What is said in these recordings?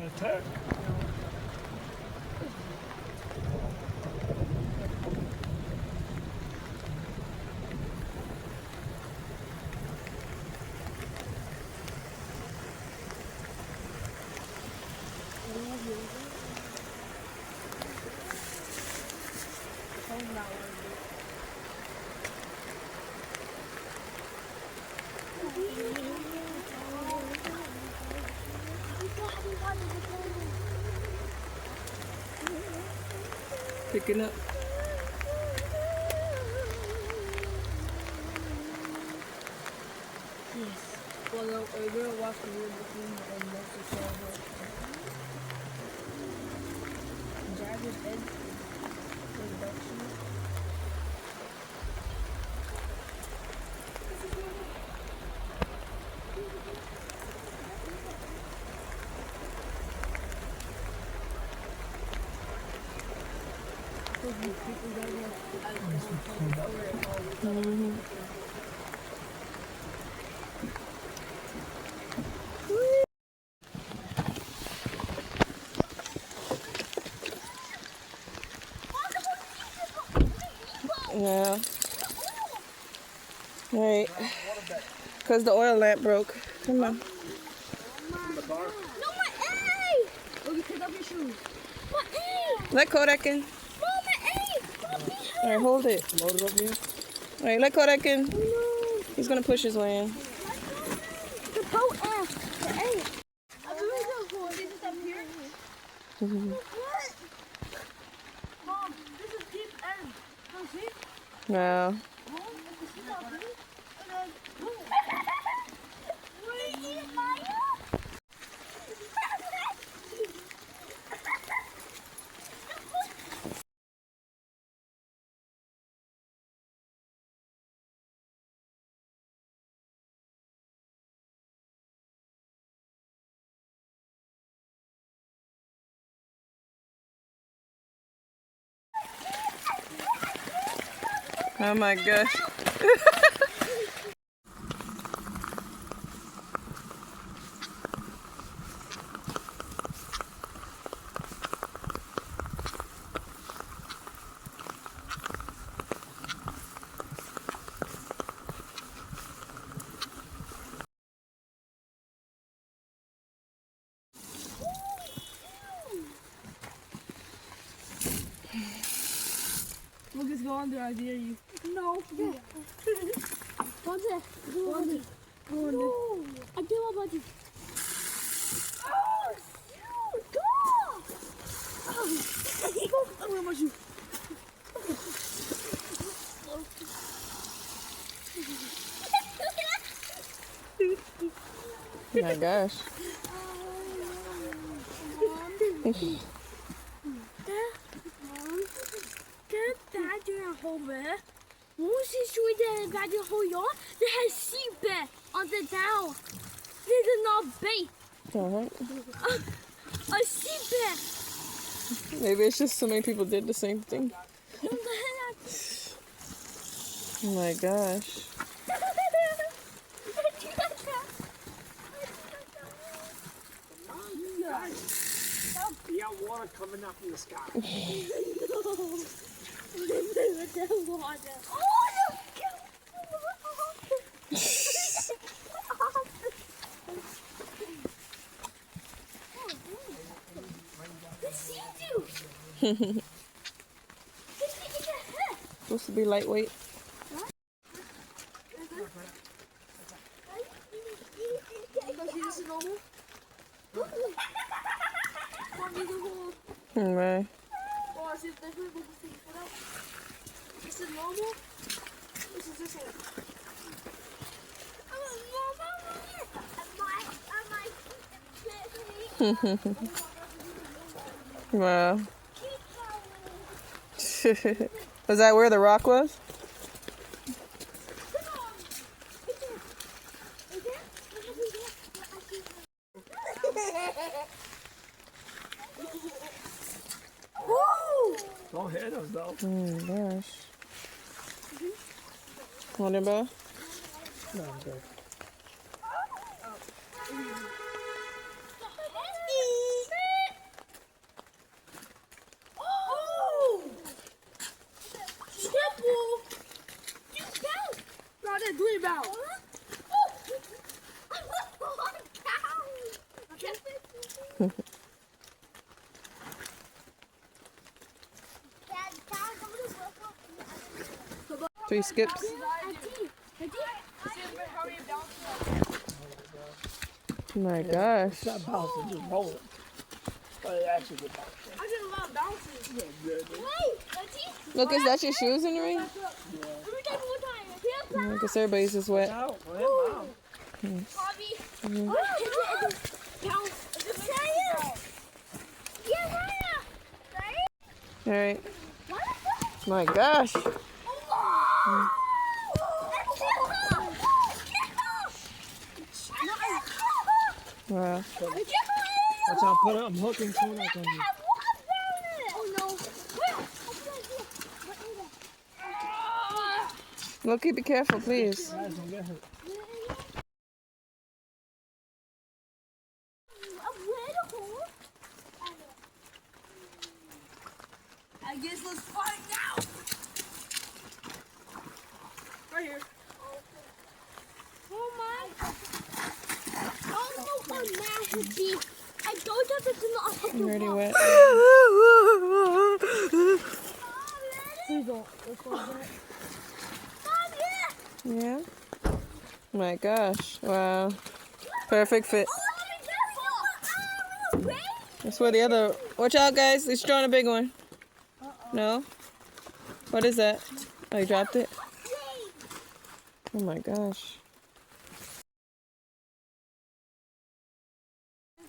Attack. Picking up. Yes. Well, no, we're walking in between and most of the driver's ed introduction. Yeah. Right. Because the oil lamp broke. Come on. No, my A! Oh, you pick up your shoes. My A! Let Kodak in. No, my A! Alright, hold it. Load it up here. Alright, let Kodak in. Oh, no. He's gonna push his way in. The boat F. The A. I'm really gonna hold this up here. What? Mom, this is deep end. Don't see? Yeah. Mom, this is not deep. And then, boom. Wait, you fire? Oh my gosh. Lucas, go under. I dare you. No. Yeah. Go under. Go under. Go under. No. I dare about you. Oh, shoot. Go. Oh. Where about you? Oh my gosh. Det här skipet on the down. This is not bait. Alright. A skipet. Maybe it's just so many people did the same thing. Oh my gosh. Yeah, water coming up in the sky. Supposed to be lightweight. Alright. This is normal. This is this one. Wow. Was that where the rock was? Don't hit us though. Oh my gosh. Want it, bro? No, I'm good. Three skips. Oh my gosh. It's not bouncing, just rolling. But it actually get bouncing. I did a lot of bouncing. Look, is that your shoes in the ring? Let me take one time. I guess everybody's just wet. Out, man, wow. Bobby. Mhm. All right. My gosh. Wow. Watch out, I'm hooking too like on you. Loki, be careful, please. Guys, don't get hurt. I guess let's find out. Right here. Oh my. Oh no, I'm nasty. I don't have to turn the off. I'm already wet. Please don't. Let's go get it. Yeah? My gosh. Wow. Perfect fit. That's where the other... Watch out, guys. It's throwing a big one. No? What is that? Oh, you dropped it? Oh my gosh.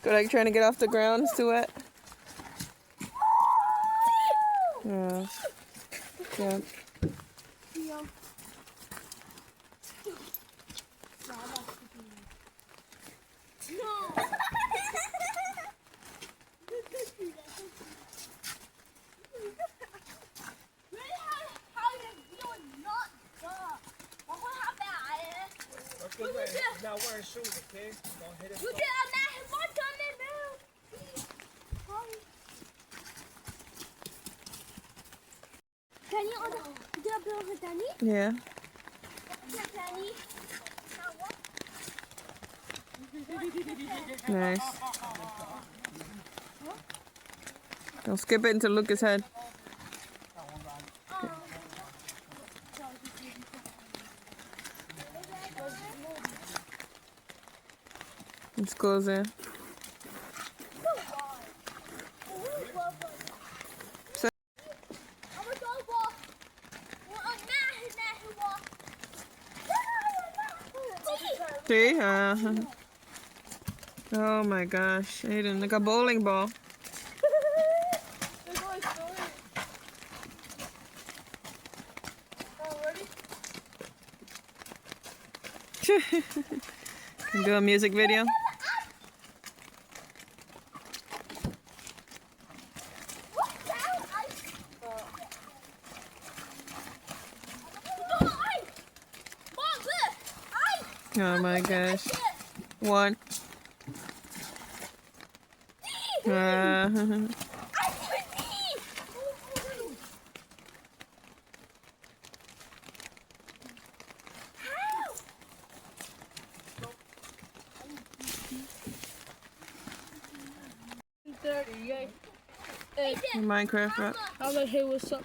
Good, like trying to get off the ground. It's too wet. Yeah. Yeah. Not wearing shoes, okay? Don't hit it. Yeah. Nice. Don't skip it until Lucas' head. It's closing. See? Oh my gosh, Aiden, like a bowling ball. Can do a music video. Oh my gosh. One. Minecraft rap. I'll let hey, what's up?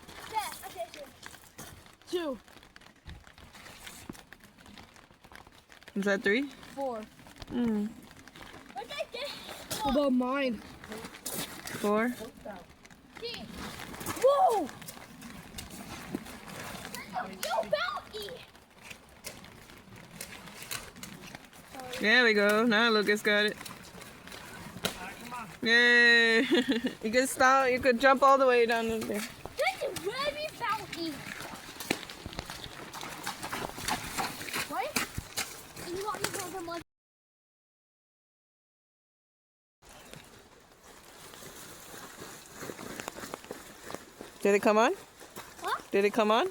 2, Is that 3? 4. Mm. What about mine? 4? Whoa! There we go. Now Lucas got it. Yay! You could stop. You could jump all the way down there. This is very bouncy. What? You want me to go more? Did it come on? What? Did it come on?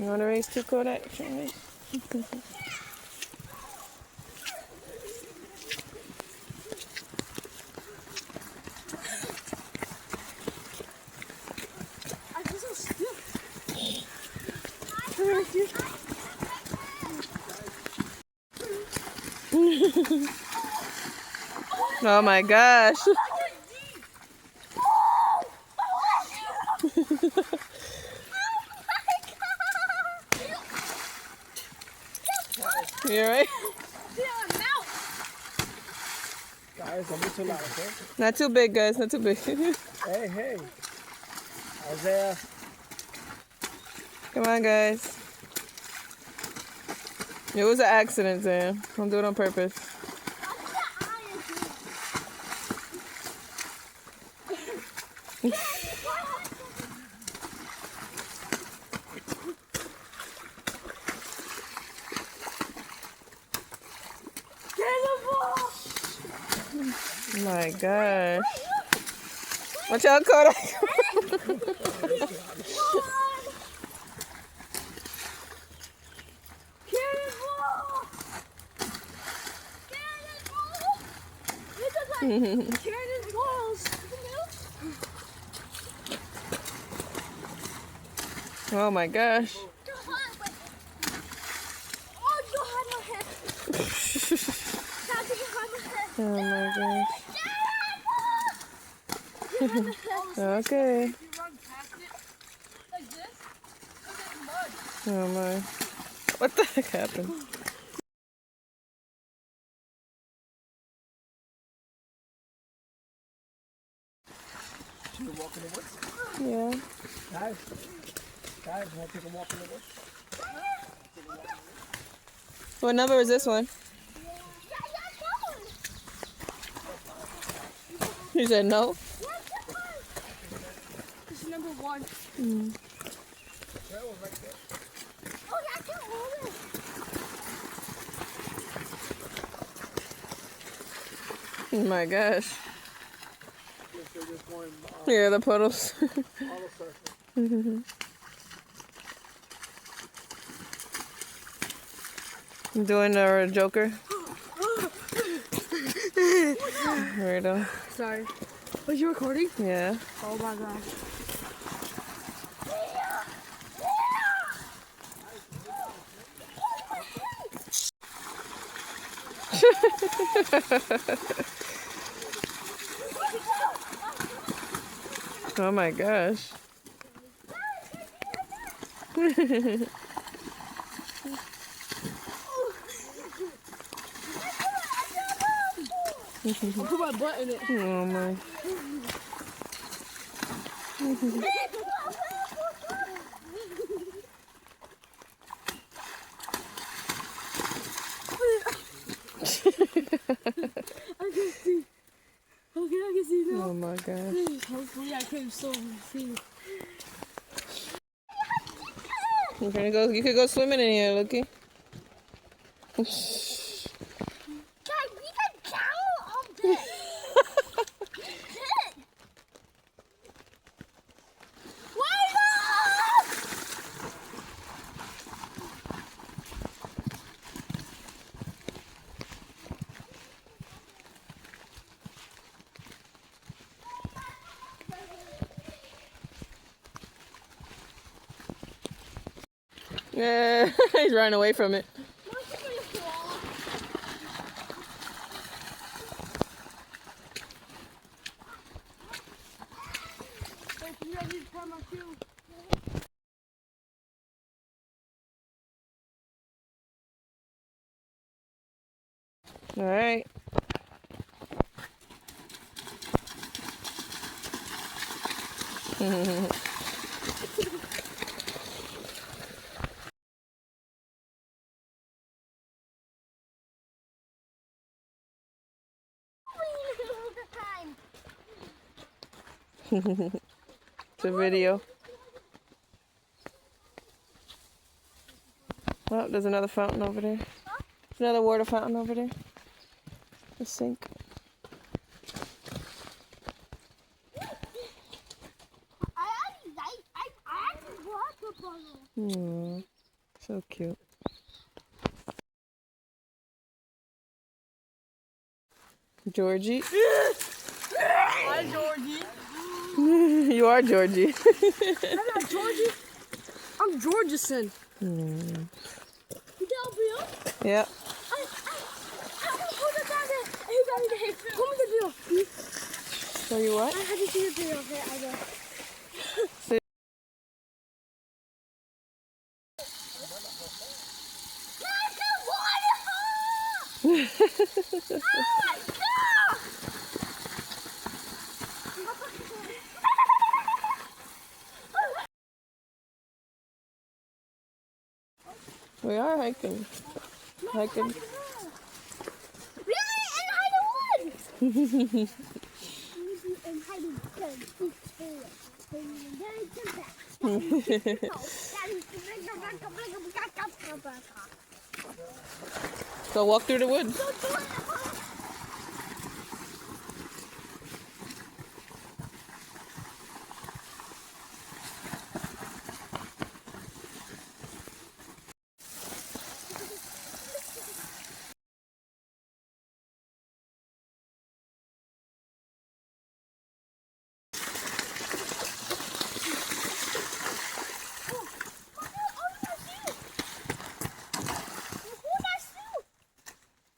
You want to race too, Kodak? Race? I feel so stiff. Oh my gosh. You alright? Guys, don't be too loud, okay? Not too big, guys. Not too big. Hey, hey. Isaiah. Come on, guys. It was an accident, Sam. Don't do it on purpose. Oh my gosh. Watch out, Kodak. Oh my gosh. Oh my gosh. Okay. Oh my. What the heck happened? Should we walk in the woods? Yeah. Guys, want to take a walk in the woods? What number is this one? You said no? This is number 1. That was right there. Oh, yeah, I can hold it. Oh my gosh. Yes, they're just going Yeah, the puddles. all the circle. I'm doing a Joker. Weirdo. Sorry. Was you recording? Yeah. Oh my god. Oh my gosh. I'll put my butt in it. Oh my. I can see. Okay, I can see now. Oh my gosh. Hopefully I can still see. You gonna go? You could go swimming in here, Looky. Guys, we can down all day. Yeah, he's running away from it. All right. It's a video. Oh, there's another fountain over there. There's another water fountain over there. The sink. I actually bought the puddle. So cute. Georgie. Hi, Georgie. You are Georgie. I'm not Georgie. I'm Georgeson. Mm. You tell Bill? Yeah. I want to put it down there. Hey, got it. Hey, come with the Bill. Show you what? I had to see the Bill. Okay, I go. See? We are hiking. Hiking. Really? And hide the wood. And hide the So walk through the woods.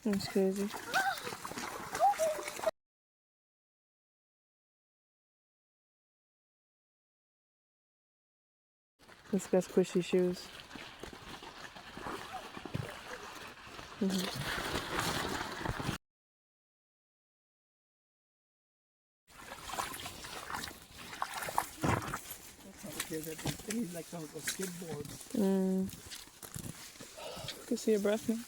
That's crazy. This got squishy shoes. He's like a skateboard. Mm. You can see your breath now.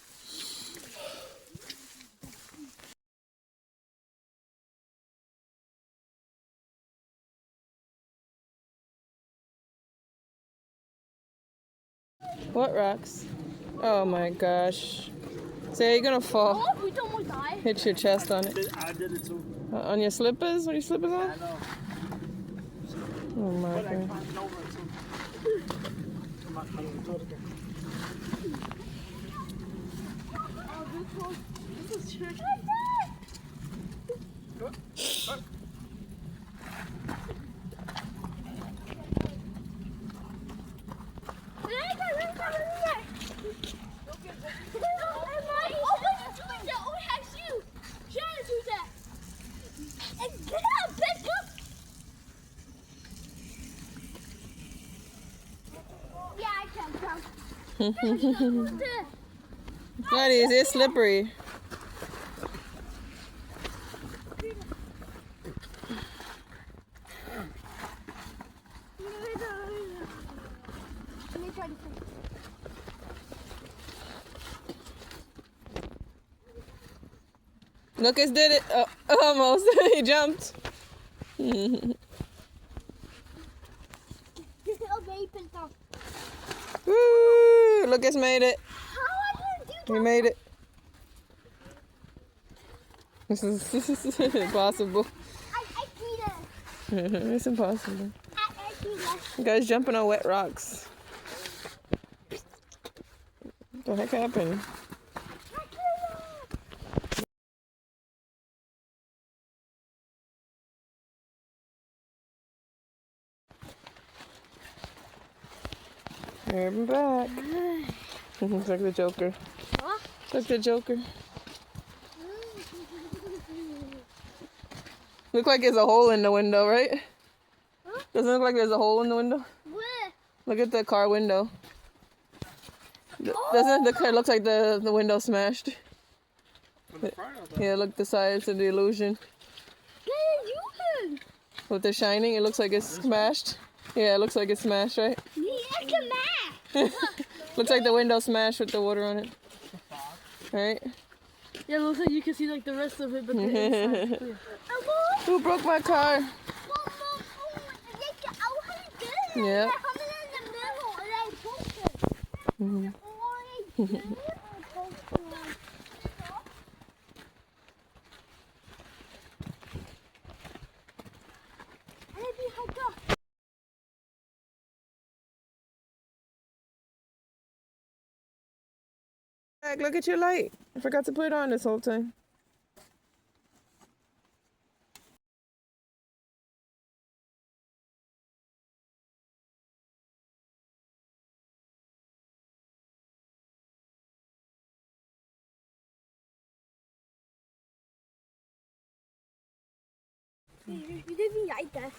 What rocks? Oh my gosh. So you're gonna fall. Oh, we don't want to die. Hit your chest on it. I did it too. On your slippers? What are your slippers I on? know. Oh my But I god. climbed over it too. I'm not going to do it again. Oh, this is church. Good. It's not easy, it's slippery. Lucas did it. Oh, almost. He jumped. Woo! Lucas made it. He made it. This is impossible. It's impossible. You guys jumping on wet rocks. What the heck happened? Here, I'm back. Looks like the Joker. Huh? Like the Joker. Look like there's a hole in the window, right? Huh? Doesn't it look like there's a hole in the window? Where? Look at the car window. Doesn't the car look like the window smashed? On the front of Yeah, look the sides of the illusion. With the shining, it looks like it's smashed. Yeah, it looks like it's smashed, right? Looks like the window smashed with the water on it. Right? Yeah, it looks like you can see like the rest of it, but the inside is clear. Who broke my car? Yeah. Jack, look at your light. I forgot to put it on this whole time. You didn't like that.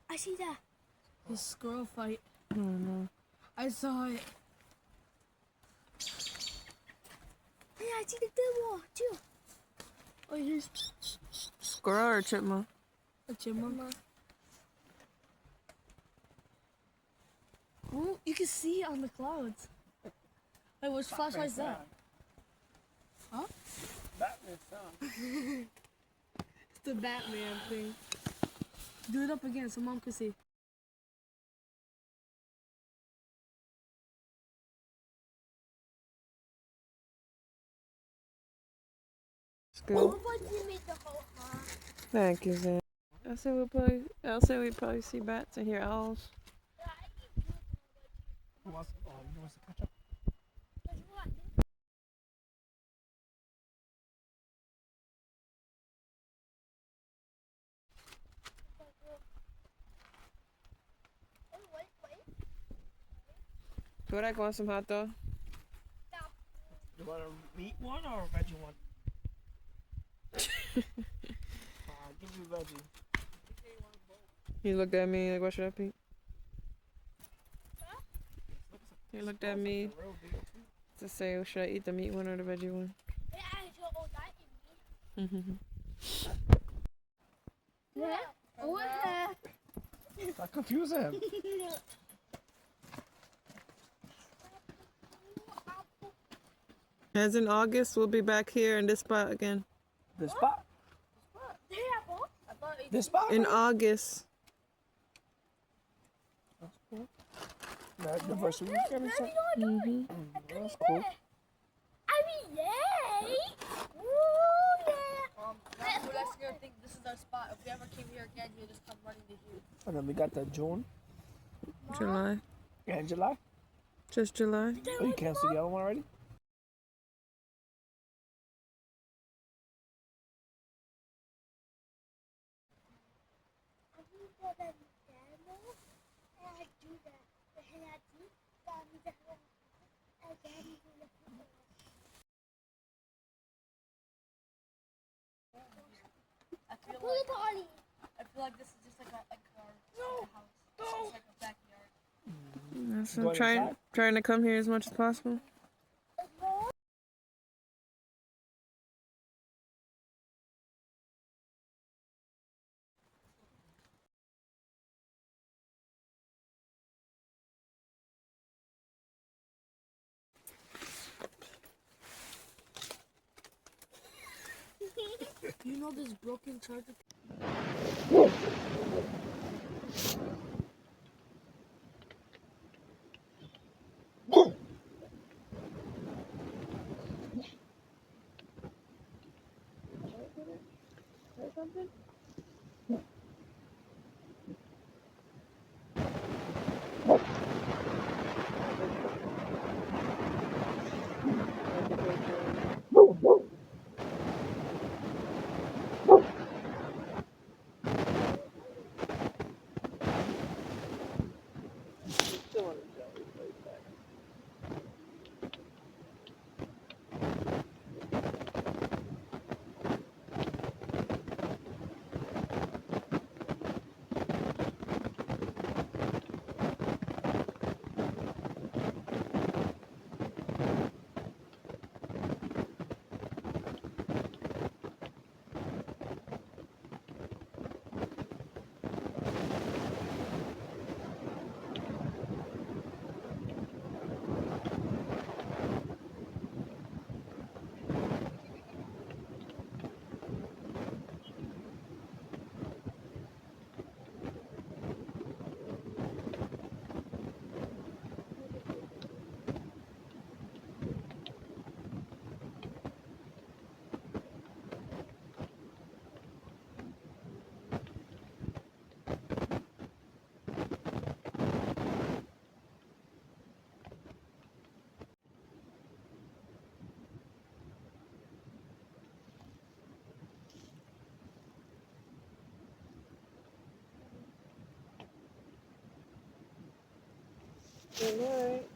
I see that. The squirrel fight. Oh no. I saw it. Hey, I see the dead wall too. Oh, here's Squirrel or chipmunk? a chipmunk. Oh, you can see it on the clouds. Wait, which flashlight is that? Huh? Batman sound. It's the Batman thing. Do it up again so mom can see. School. What you made the whole heart? Thank you, Zan. I said we probably see bats and hear owls. Who wants to catch up? Kodak want some hot dog? You want a meat one or a veggie one? Give you veggie. He looked at me like, what should I pick? He looked at me to say, should I eat the meat one or the veggie one? Yeah. Oh, yeah. I confuse him. As in August, we'll be back here in this spot again. This spot? This spot? In August. That's cool. That anniversary weekend or something? Mm-hmm. That's cool. Yay! Woo, yeah. That's your thing. This is our spot. If we ever came here again, you'll just come running to here. And then we got the June July. and July. Just July. Oh, you canceled the other one already? I feel like this is just like a house. This is like a backyard. Yes, I'm Going inside? trying to come here as much as possible. You know this broken charger? Good night.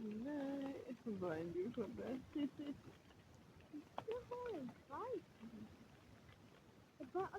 Good night. Blind you from that. Bye. Bye. Bye.